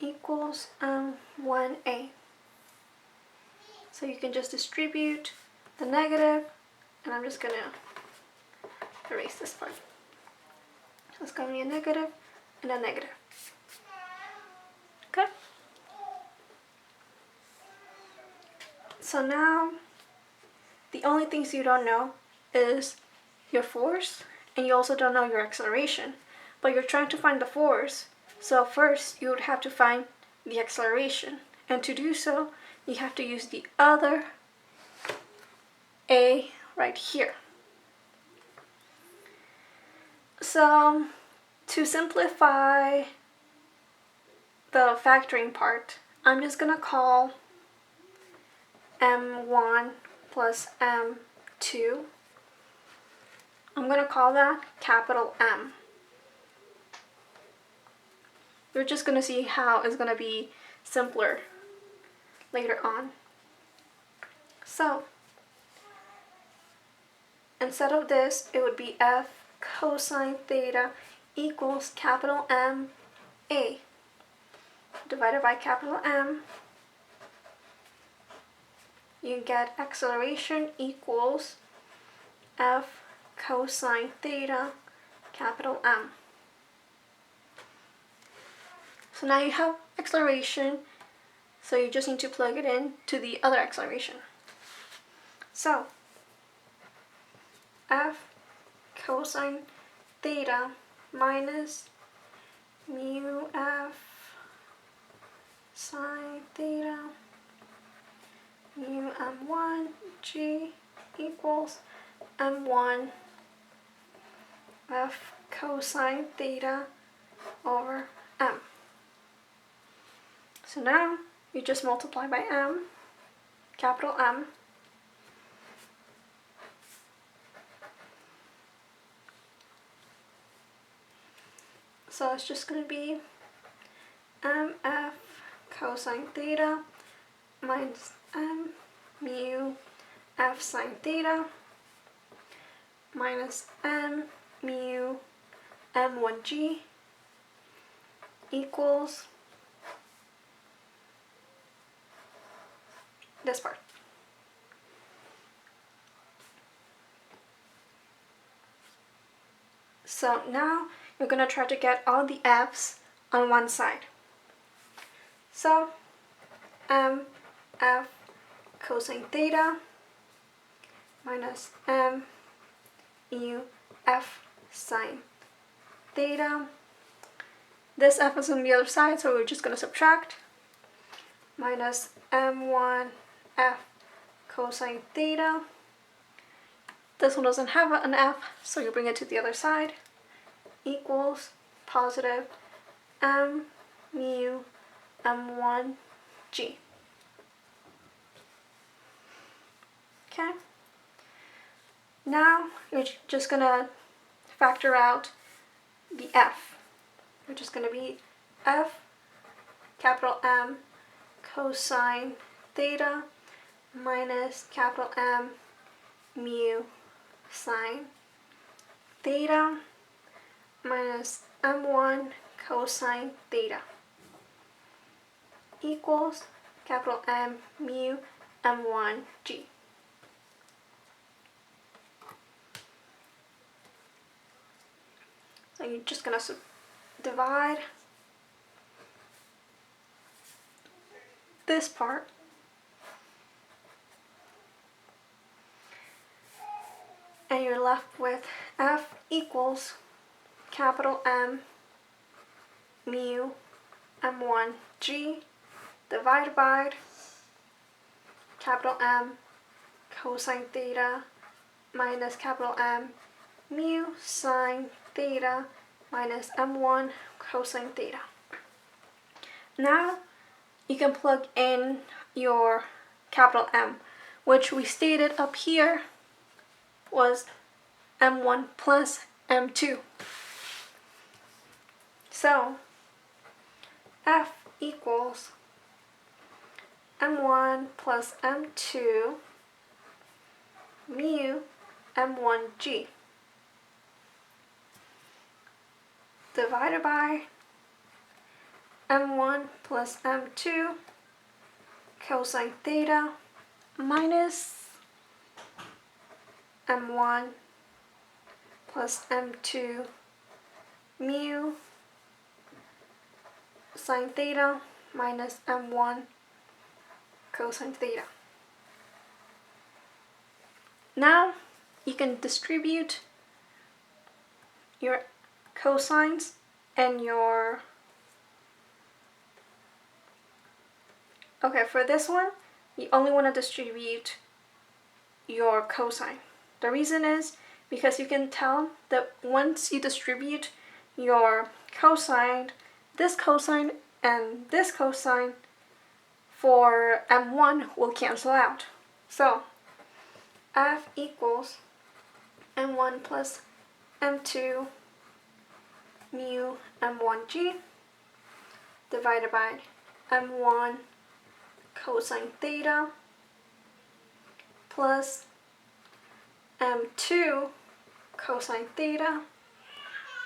equals m1a. So you can just distribute the negative, and I'm just going to erase this part. So it's going to be a negative and a negative. Okay? So now, the only things you don't know is your force, and you also don't know your acceleration. But you're trying to find the force, so first you would have to find the acceleration. And to do so, you have to use the other a right here. So to simplify the factoring part, I'm just going to call m1 plus m2. I'm going to call that capital M. You're just going to see how it's going to be simpler later on. So instead of this, it would be f cosine theta equals capital M A divided by capital M. You get acceleration equals f cosine theta capital M. So now you have acceleration, so you just need to plug it in to the other acceleration. So f cosine theta minus mu f sine theta mu m1 g equals m1 f cosine theta over m. So now you just multiply by m, capital M. So it's just going to be mf cosine theta minus m mu f sine theta minus m mu m1g equals this part. So now you're going to try to get all the f's on one side. So mf cosine theta minus m mu f sine theta. This f is on the other side, so we're just going to subtract. Minus m1 f cosine theta. This one doesn't have an f, so you bring it to the other side. Equals positive m mu m1 g. Okay? Now you're just going to factor out the f. Which is going to be f capital M cosine theta minus capital M mu sine theta minus m1 cosine theta equals capital M mu m1 g. So you're just going to divide this part and you're left with f equals capital M mu m1 g divided by capital M cosine theta minus capital M mu sine theta minus m1 cosine theta. Now you can plug in your capital M, which we stated up here was m1 plus m2. So f equals m1 plus m2 mu m1g divided by m1 plus m2 cosine theta minus m1 plus m2 mu sine theta minus m1 cosine theta. Now you can distribute your cosines and your... Okay, for this one, you only want to distribute your cosine. The reason is because you can tell that once you distribute your cosine, this cosine and this cosine for m1 will cancel out. So f equals m1 plus m2 mu m1g divided by m1 cosine theta plus m2 cosine theta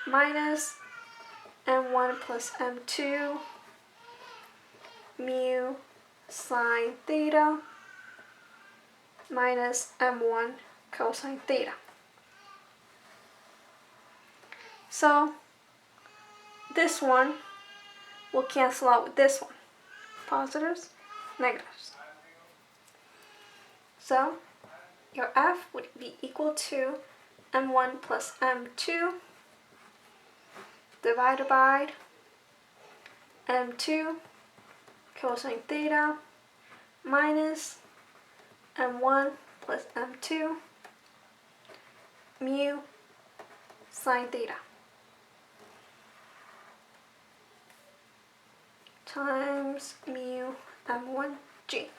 minus m1 plus m2 mu sine theta minus m1 cosine theta. So this one will cancel out with this one. Positives, negatives. So your f would be equal to m1 plus m2 divided by m2 cosine theta minus m1 plus m2 mu sine theta times mu m1g.